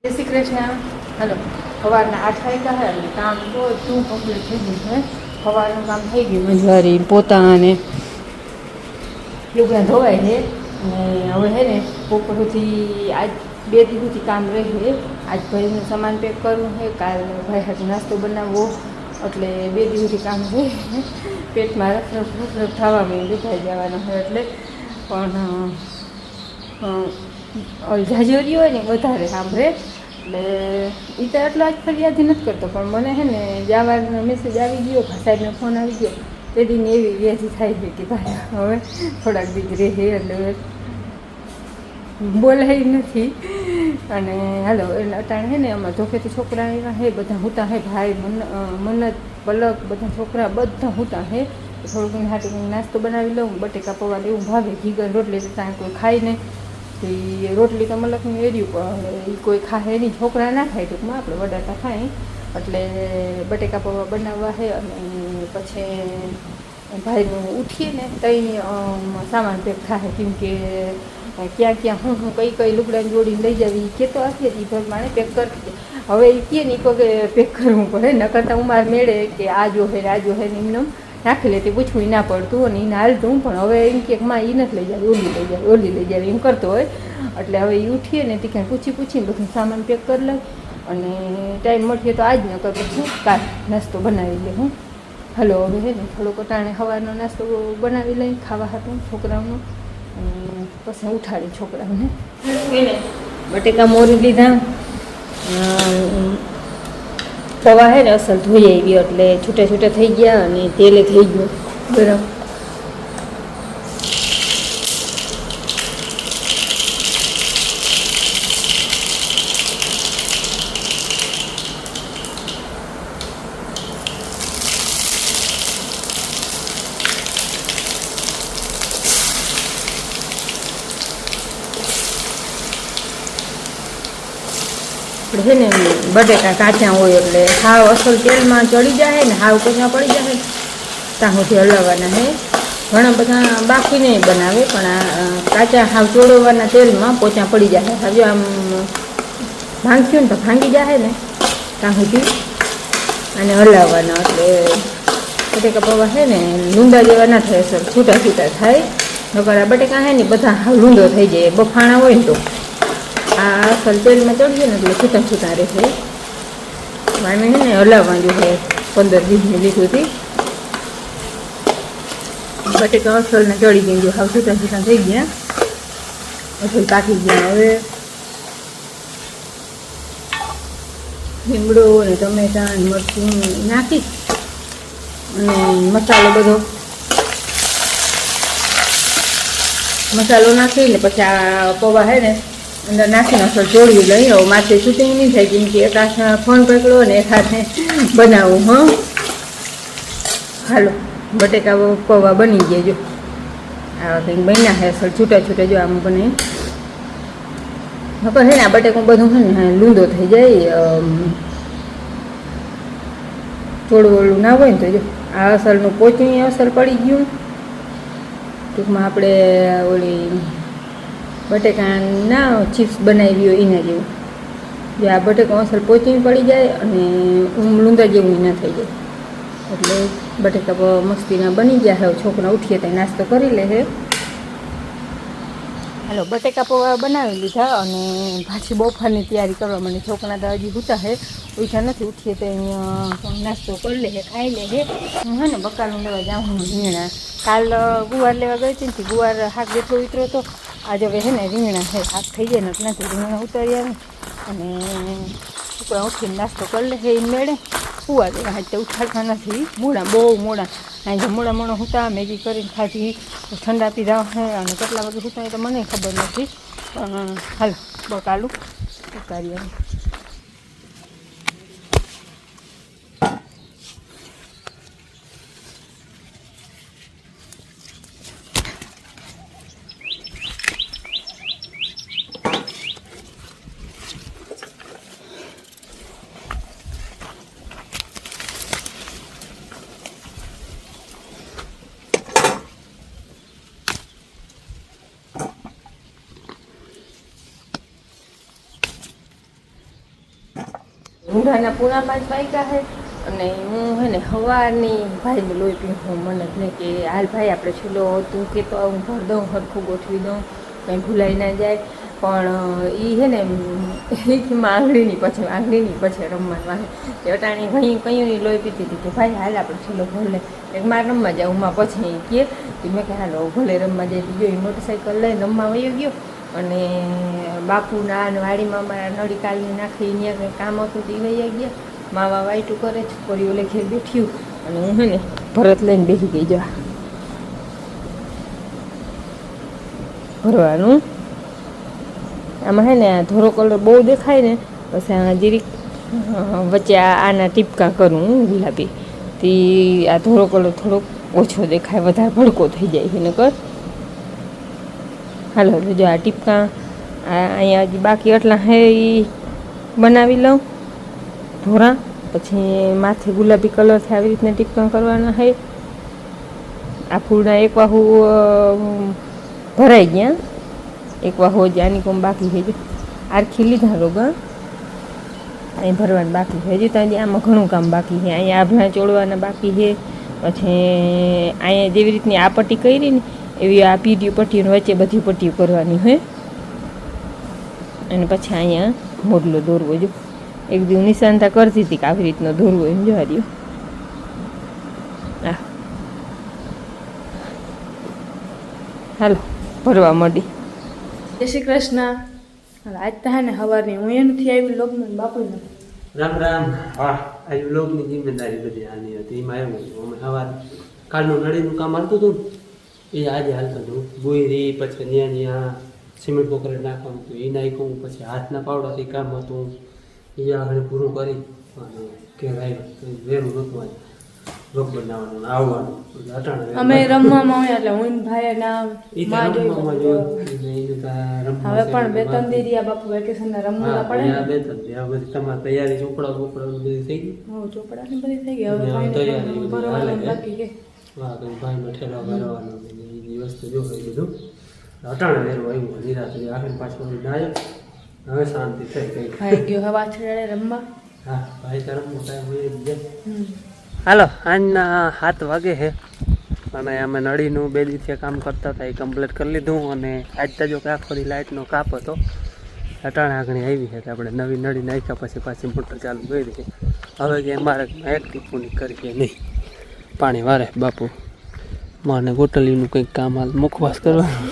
જય શ્રી કૃષ્ણ. હલો, સવારના 8 વાગ્યા હે એટલે કામ બધું કમ્પ્લીટ થઈ ગયું છે. સવારનું કામ થઈ ગયું, મંજવારી પોતા અને લુગડા ધોવાય છે. અને હવે છે ને બપોરથી આજ 2 દિવસથી કામ રહે. આજ ભાઈનું સામાન પેક કરવું છે, કાલ ભાઈ હાથે નાસ્તો બનાવવો, એટલે 2 દિવસથી કામ રહે. પેટમાં રફ થવા માંડ્યું થઈ જવાનું છે એટલે પણ ઝાઝુરી હોય ને વધારે સાંભળે એટલે એ તો એટલો આજ ફરિયાદી નથી કરતો, પણ મને છે ને જવાનો મેસેજ આવી ગયો, સાહેબનો ફોન આવી ગયો, તે દીને એવી વ્યાજી થાય છે કે ભાઈ હવે થોડાક દીક રહે એટલે બોલાય નથી. અને હાલો એટલે અટાણે છે ને અમારા ધોખેથી છોકરા એવા છે, બધા હુતા છે, ભાઈ મન્નત પલક બધા છોકરા બધા હુતા છે. થોડુંક હાટી નાસ્તો બનાવી લઉં, બટેકા પૌવા એવું ભાવે, ઘીગર રોટલી તો ત્યાં કોઈ ખાય નહીં. એ રોટલી તો મલકની એર્યું પણ એ કોઈ ખાય નહીં, છોકરા ના ખાય, ટૂંકમાં આપણે વડાતા ખાય. એટલે બટેકા પૌવા બનાવવા છે. અને પછી ભાઈનું ઉઠીએ ને તઈ સામાન પેક થાય, કેમ કે ક્યાં ક્યાં હું કઈ લુગડાની જોડીને લઈ જાવી એ કહેતો હશે, એ પ્રમાણે પેક કરી. હવે એ કહે ને કે પેક કરવું પડે, ન કરતાં ઉમાર મેળે કે આ જો હે ને એમને નાખી લે, તે પૂછવું ના પડતું અને એને હાલતું. પણ હવે એમ કે માં એ નથી લઈ જાય, ઓલી લઈ જાય એમ કરતો હોય. એટલે હવે એ ઉઠીએ ને તે કાંઈ પૂછીને બધું સામાન પેક કરી લઉં. અને ટાઈમ મળીએ તો આજ ન કર પછી કાલ નાસ્તો બનાવી લે હું. હલો, હવે હે ને થોડોક અટાણે સવારનો નાસ્તો બનાવી લઈ ખાવા હતું છોકરાઓનું. અને પછી ઉઠાડી છોકરાઓને એને બટેકા મોરી લીધા. પૌવા હે ને અસલ ધોઈ આવી એટલે છૂટા થઈ ગયા અને તેલે થઈ ગયું ગરમ. છે ને બટેકા કાચા હોય એટલે હાવ અસલ તેલમાં ચડી જાય ને હાવ કચા પડી જાય ત્યાં સુધી હલાવવાના છે. ઘણા બધા બાફીને બનાવે, પણ આ કાચા હાવ ચોળવવાના તેલમાં પોચા પડી જાય. હવે આમ ભાંગ્યું ને તો ભાંગી જાય ને ત્યાં સુધી અને હલાવવાના. એટલે બટેકા પૌવા છે ને લૂંદા જેવા ના થાય, અસલ છૂટા થાય. નકર આ બટેકા છે ને બધા હાવ લૂંદો થઈ જાય, બફાણા હોય ને તો આ અસલ તેલમાં ચડીએ ને એટલે છૂટા રહેશે. મારે છે ને હલાવવાનું છે 15-20 મિનિટ સુધી. બટેકા અસલને ચડી ગઈ, જો હાવ છૂટા થઈ ગયા, અસલ પાકી ગયા. હવે લીમડો ને ટમેટા ને મરચું નાખી અને મસાલો નાખી ને પછી આ પૌવા છે ને અંદર નાખીને અસર જોડવી લઈ. હવે માથે શૂટિંગ નહીં થાય, કેમ કે એક હાથે ફોન પકડો ને એક હાથે બનાવું. હાલો, બટેકા પૌવા બની ગયા. જો આવા કંઈક બન્યા છે અસલ છૂટા જો આમ બને. નકર છે ને આ બટેકું બધું છે ને લૂંદો થઈ જાય, થોડું ના હોય ને તો જો આ અસલનું પોચી અસલ પડી ગયું. ટૂંકમાં આપણે ઓલી બટેકાના ચિપ્સ બનાવી હોય એના જેવું. જે આ બટેકા અસલ પોચી પડી જાય અને લૂંદા જેવું ના થઈ જાય. એટલે બટેકા મસ્તીના બની ગયા. હવે છોકરા ઉઠીએ ત્યાં નાસ્તો કરી લે છે. હાલો, બટેકા પૌવા બનાવી લીધા અને પાછી બપોરની તૈયારી કરવા માંડી. છોકરા તો હજી સૂતા છે, ઉઠ્યા નથી. ઉઠીએ તો અહીંયા નાસ્તો કરી લે છે, ખાઈ લે છે. હું છે ને બકાલું લેવા જાઉં રીંગણા. કાલ ગુવાર લેવા ગઈ હતી ને ગુવાર શાક જેટલો ઉતરો હતો. આજે હવે છે ને રીંગણા છે, શાક થઈ જાય ને નથી રીંગણા ઉતારી આવે. અને છોકરા ઉઠીને નાસ્તો કરી લે છે. એ મેળે સુવા દે, આજે ઉઠાડતા નથી. બહુ મોડા આજે મોડા હુતા. મેગી કરીને ખાધી, ઠંડા પીધા છે. અને કેટલા વાગે હુતા તો મને ખબર નથી, પણ હાલ બકાલું ઉતારી આવે. ઊંઘાના પૂરા 5 વાગ્યા છે અને હું હે ને સવારની ભાઈને લોહી પીવું હું મને જ નહીં કે હાલ ભાઈ આપણે છેલ્લો તું કે તો હું ભર દઉં સરખું ગોઠવી દઉં કંઈ ભૂલાઈ ના જાય પણ એ છે ને આંગળીની પછી રમવાનું વાગે એ અટાણી ભાઈ કયું લોહી પીતી હતી કે ભાઈ હાલ આપણે છેલ્લો ભલે એક મારે રમવા જાઉં માં પછી કે મેં કે હાલો ભલે રમવા જઈ ગયો એ મોટરસાઇકલ લઈને રમવા વયો ગયો અને બાપુના વાડીમાં અમારા નળી કાલની નાખી અહીંયા કંઈ કામ હતું તો એ વયા ગયા માવા વાઈટું કરે છોકરી ઓલે ઘેર બેઠ્યું અને હું હે ને ભરત લઈને બેસી ગઈ જવા ભરવાનું આમાં હે ને આ ધોરો કલર બહુ દેખાય ને પછી આ જીરીક વચ્ચે આના ટીપકા કરું ગુલાબી તે આ ધોરો કલર થોડોક ઓછો દેખાય વધારે ભડકો થઈ જાય છે નકર હાલો જો આ ટીપકા અહીંયા હજી બાકી એટલા હે એ બનાવી લઉં ધોરા પછી માથે ગુલાબી કલરથી આવી રીતના ટીપકા કરવાના છે આ ફૂલના એક વાહુ ભરાઈ ગયા એક વાહો જ આની કોમ બાકી છે જો આરખી લીધા રોગા અહીં ભરવાનું બાકી છે હજી ત્યાં આમાં ઘણું કામ બાકી છે અહીંયા આભલા ચોળવાના બાકી છે પછી અહીંયા જેવી રીતની આ પટ્ટી કરી ને એવી આ પીટીયું પટ્ટીઓ વચ્ચે બધી પટ્ટીઓ કરવાની હોય અને પછી અહીંયા મોડલો દોરવો જો એક દિવસ નિશાનતા કરતી હતી કે આવી રીતનો દોરવો એમ જોવા દો હા હાલો ભરવા માંડી જય શ્રી કૃષ્ણ આજ તો હે ને સવારની હું એનથી આવી લોગમાં બાપુને રામ રામ હા આજે લોગની જિમ્મેદારી બધી આની હતી એમાં એવું અમે સવાર કાલનું નળીનું કામ હાલતું હતું એ આજે હાલતું હતું બોયરી પછી ત્યાં સિમેન્ટ પોકરે નાખવાનું હતું એ નાખ્યું પછી હાથના પાવડાથી કામ હતું એ આગળ પૂરું કરી અને ઘેર આવ્યું વેરું રોકવા રોગ બનાવવાનું આવવાનું અમે રમવામાં આવ્યા એટલે હું ભાઈ ના હવે પણ બે ત્રણ દી રહ્યા બાપુ વેકેશન ના રમવા પડે બે ત્રણ દી બધી તમારી તૈયારી ચોપડા બધી થઈ ગઈ ચોપડા ની બધી થઈ ગઈ હવે તૈયારી બાકી કે હા તો ભાઈ માં ઠેલો ભરવાનો એ વસ્તુ જો થઈ બધું અટાણે વેરું આવ્યું નિરાશ આખી પાછું ના હવે શાંતિ થઈ ગઈ ભાઈ ગયો હવે છેડે રમવા હા ભાઈ તારા મોટા હોય હાલો આજના 7 વાગે છે અને અમે નળીનું 2 દિવસથી કામ કરતા હતા એ કમ્પ્લીટ કરી લીધું અને આજ તો જો કે આખો દી લાઇટનો કાપ હતો અટાણે આગળ આવી છે આપણે નવી નળી નાખ્યા પછી પાછી મોટર ચાલુ કરી છે હવે કે અમારે એક ટીપુની કરીએ નહીં પાણી વારે બાપુ માને ગોટલીનું કંઈક કામ હાલ મુખવાસ કરવાનું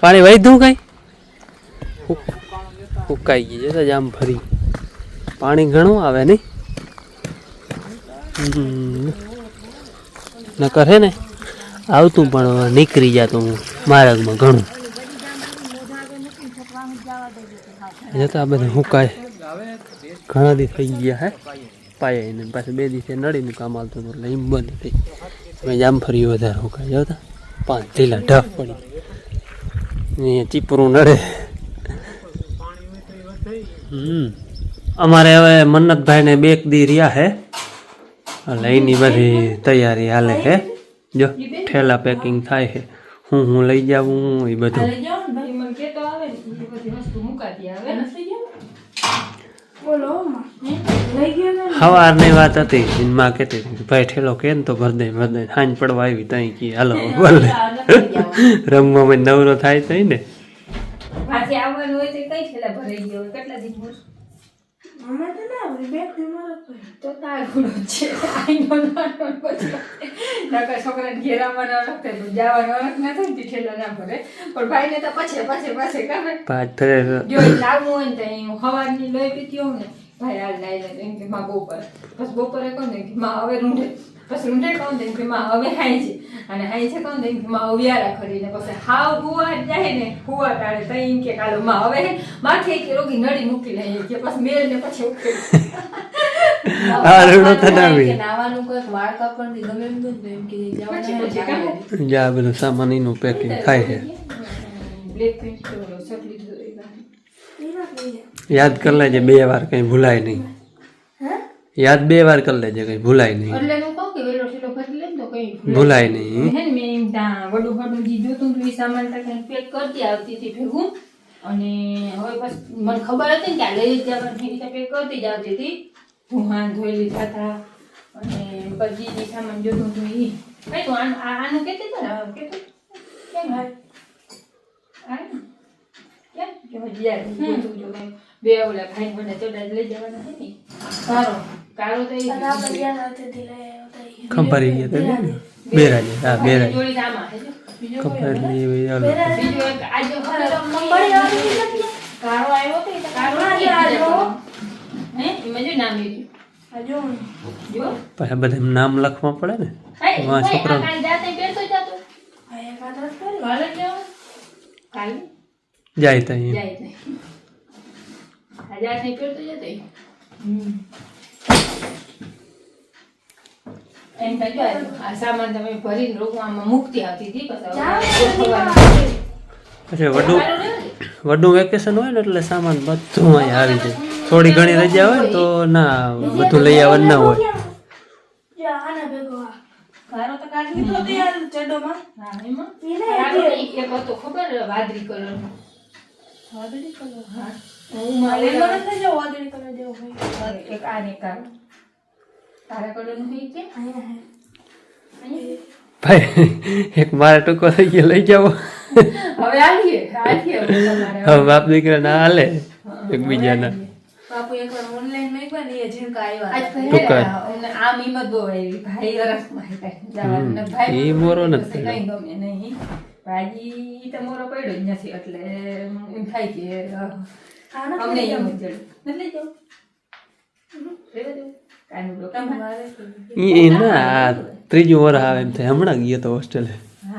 પાણી વધ્યું કંઈ સુકાઈ ગઈ છે જામ ફરી પાણી ઘણું આવે નહીં નકર હે ને આવતું પણ નીકળી જતું માર્ગમાં ઘણું જતા આ બધું હુકાય ઘણા દી થઈ ગયા હે પાયા એને પાછું 2 દિવસે નળીનું કામ આવતું હતું એટલે એમ બંધ થઈ મેં જામફળી વધારે હુકાય જતા 5 ઢીલા ઢફ પડી અહીંયા ચીપરું નડે અમારે હવે મન્નતભાઈને 2 દી રહ્યા હે એટલે એની બધી તૈયારી હાલે છે જો ઠેલા પેકિંગ થાય છે હું લઈ જાઉં એ બધું સવારની વાત હતી એમાં કહેતી હતી ભાઈ ઠેલો કે ને તો ભર દે હાંજ પડવા આવી તઈ કે હાલો ભલે રમવામાં નવરો થાય તો ને પાછી આવવાનું હોય તો કઈ ઠેલા ભરાઈ ગયો કેટલા દિવસ અમે તો ના આવડી બે મારા તો તાગુડો છે આઈ નો નકર છોકરાને ઘેરામાં ન રાખતે જવાનો અરખ ના થાય ઠેલા ના ભરે પણ ભાઈને તો પાછે કામે પાંચ જો લાવવું હોય ને તો હવાની લોહી પીતી હોઉં ને ભાઈ હાલ લાઈ લે એમ કે માં બપોર બસ બપોરે કહું ને કે માં હવે રૂંઢે પછી રૂંઢે કહું ને કે માં હવે હાઈ છે અને હાઈ છે કહું ને કે માં અવિયારા કરીને પછી હાવ હુવા જાય ને હુવા ટાળે તો એમ કે કાલો માં હવે માથે એક રોગી નડી મૂકી લઈએ કે પછી મેલ ને પછી ઉકેલી આ રડો તનાવી નાવાનું કોઈ વાળ કાપણથી ગમે એમ તો એમ કે જવાનું જા બધું સામાન એનું પેકિંગ થાય છે બ્લેક પેન્ટ તો સકલી યાદ કરી લેજે 2 વાર કઈ ભૂલાય નહીં યાદ 2 વાર કરી લેજે કઈ ભૂલાય નહીં એટલે હું કહું કે વેલો ઠેલો ભરી લે તો કઈ ભૂલાય નહીં હે ને મેં તા વડું જી જોતું તું એ સામાન તા કઈ પેક કરતી આવતી હતી ભેગું અને હવે બસ મને ખબર હતી ને કે આ લઈ જ જવાનું એ રીતે પેક કરતી જ આવતી હતી હું હાથ ધોઈ લીધા હતા અને બધી જે સામાન જોતું હતું એ કઈ તું આનું કહેતી હતો ને કહેતું કેમ હાલ કેમ કે હજી યાર જોતું જો કંઈ બે ઓલા ભાઈ મને ચોડા લઈ જવાના છે ને કારો તો એ ખંભારી ગયા તો બેરાજે હા બેરાજે જોડી આમાં હે જો ખંભારી બીજો એક આજે કારો આવ્યો તો કારો હે એમાં જો નામ લીધું જો પછી બધા નામ લખવા પડે ને વાં છોકરા જાતે બેસો જાતો કાલે જાવ કાલે જાય તો અહીંયા જાય જાય નહીં પેરતો જતો એમ કહેજો આ સામાન તમે ભરીને રોકવામાં મુક્તિ આવતી હતી પછી વડું વેકેશન હોય ને એટલે સામાન બધું અહીંયા આવી જાય થોડી ઘણી રજા હોય તો ના બધું લઈ આવવાનું ના હોય કારો તો કાઢી લીધો તો યાર ચડોમાં હા એમાં એક હતો ખબર વાદળી કલરનો વાદળી કલર હા લેલો નથી જો વાદળી કલર જેવો હોય એક આ ને કાળો કાળા કલરનું હોય કે ભાઈ એક મારા ટૂંકો થઈ ગયો લઈ જાઓ હવે આવીએ તમારે હવે બાપ દીકરા ના હાલે એકબીજાના બાપુ એકવાર ઓનલાઈન મેકવા ને એ ઝીણકા આજ આવ્યા પહેલા આમ હિંમત બહુ આવી ભાઈ અરસમાં જવાનું ભાઈ એ મોરો નથી કઈ ગમે નહીં ભાઈ તો મોરો પડ્યો જ નથી એટલે એમ થાય કે અમને એમ જ જડે નથી જાવ એ ના ત્રીજું વરસ આવે એમ થાય હમણાં ગયો તો હોસ્ટેલે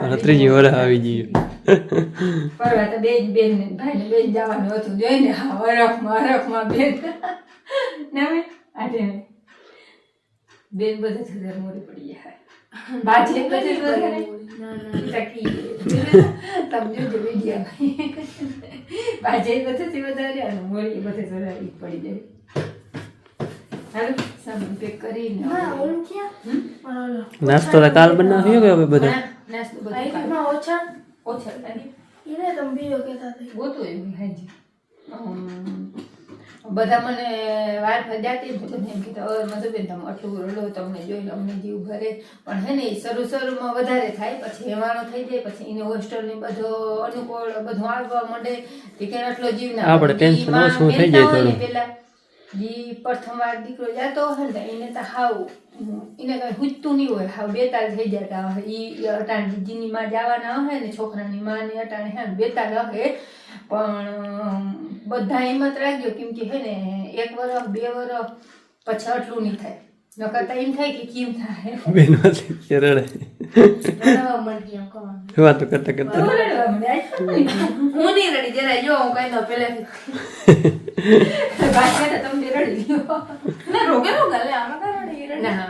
અને ત્રીજી વરસ આવી ગયું પરવા તો બેન ભાઈ ને બેન જવાનું હતું જોઈને હરખમાં બેન ના આજે બેન બધે થતા મોડી પડી જાય બાજે બધે તમે જો વિડિયા બાજે બધે વધારે અને મોડી બધે વધારે પડી જાય હાલો સામાન પેક કરીને નાસ્તો તો કાલ બનાવ્યો કે હવે બધા નાસ્તો બધું ઓછા ગોતું એવું હાજી બધા મને વાર જાતી બધું એમ કીધું હવે મધુબેન તમે આટલું રડો તમને જોઈને અમને જીવ ભરે પણ હે ને શરૂમાં વધારે થાય પછી હેવાણો થઈ જાય પછી એને હોસ્ટેલની બધો અનુકૂળ બધું આવવા માંડે કે આટલો જીવ ના આપણે ટેન્શન ઓછું થઈ જાય થોડું પેલા જી પ્રથમ વાર દીકરો જતો હોય ને એને તો હાવ એને કઈ હુજતું નહીં હોય હાવ બેતાલ થઈ જતા હોય એ અટાણ જીજીની માં જવાના હોય ને છોકરાની માં ને અટાણે હે બેતાલ રહે પણ બધા હિંમત રાખજો કેમ કે હે ને 1 વર્ષ 2 વર્ષ પછી આટલું નહીં થાય નકરતા એમ થાય કે કેમ થાય બેન વાથી રડે વાતો કરતા કરતા હું નહીં રડી જરા જો હું કઈ દઉં પહેલેથી તમે રડી લ્યો ના રોગે લે આમાં કઈ રડી ના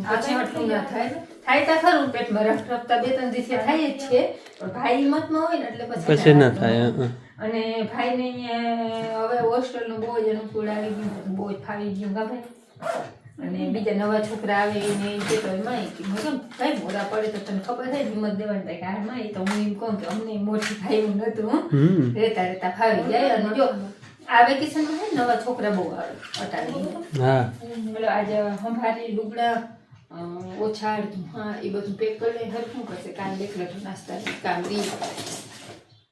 પછી આટલું ના થાય તો ખરું પેટમાં રખડતા 2-3 દિવસે થાય જ છે પણ ભાઈ હિંમતમાં હોય ને એટલે પછી ના થાય અને ભાઈને હવે હોસ્ટેલનું બહુ જ અનુકૂળ આવી ગયું બહુ જ ફાવી ગયું ગમે અને બીજા નવા છોકરા આવે એને કે તો એમાં કેમ ભાઈ મોડા પડે તો તને ખબર છે હિંમત દેવાની થાય કે હારમાં તો હું એમ કહું કે અમને મોટી ભાઈ હું નતું રહેતા ફાવી જાય અને જો આ વેકેશનમાં છે નવા છોકરા બહુ આવે અટાણી હા બોલો આજે સંભારી લુગડા ઓછાડ હા એ બધું પેક કરી હરખું કરશે કાલ દેખલો નાસ્તા કામરી